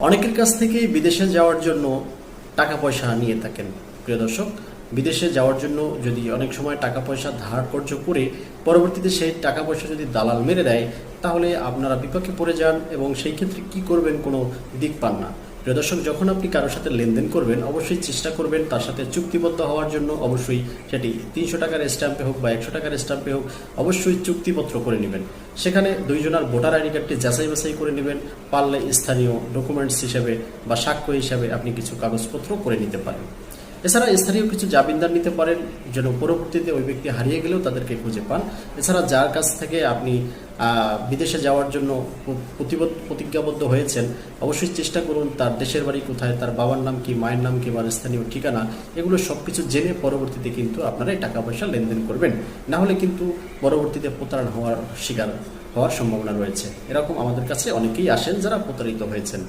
অনেকের কাছ থেকে বিদেশে যাওয়ার জন্য টাকা পয়সা নিয়ে থাকেন। প্রিয় দর্শক, বিদেশে যাওয়ার জন্য যদি অনেক সময় টাকা পয়সা ধার কর্জ করে পরবর্তীতে সেই টাকা পয়সা যদি দালাল মেরে দেয়, তাহলে আপনারা বিপাকে পড়ে যান এবং সেই ক্ষেত্রে কি করবেন কোনো দিক পান না। প্রিয় দর্শক, যখন আপনি কারোর সাথে লেনদেন করবেন অবশ্যই চেষ্টা করবেন তার সাথে চুক্তিবদ্ধ হওয়ার জন্য। অবশ্যই সেটি 300 টাকার স্ট্যাম্পে হোক বা 100 টাকার স্ট্যাম্পে হোক, অবশ্যই চুক্তিপত্র করে নেবেন। সেখানে দুইজনের ভোটার আইডি কার্ডটি যাচাই বাছাই করে নেবেন। পারলে স্থানীয় ডকুমেন্টস হিসেবে বা সাক্ষ্য হিসাবে আপনি কিছু কাগজপত্র করে নিতে পারেন। এছাড়া স্থানীয় কিছু জামিনদার নিতে পারেন, যেন পরবর্তীতে ওই ব্যক্তি হারিয়ে গেলেও তাদেরকে খুঁজে পান। এছাড়া যার কাছ থেকে আপনি বিদেশে যাওয়ার জন্য প্রতিজ্ঞাবদ্ধ হয়েছেন, অবশ্যই চেষ্টা করুন তার দেশের বাড়ি কোথায়, তার বাবার নাম কি, মায়ের নাম কি, বা স্থানীয় ঠিকানা, এগুলো সব কিছু জেনে পরবর্তীতে কিন্তু আপনারা এই টাকা পয়সা লেনদেন করবেন। না হলে কিন্তু পরবর্তীতে প্রতারণা হওয়ার শিকার হওয়ার সম্ভাবনা রয়েছে। এরকম আমাদের কাছে অনেকেই আসেন যারা প্রতারিত হয়েছেন।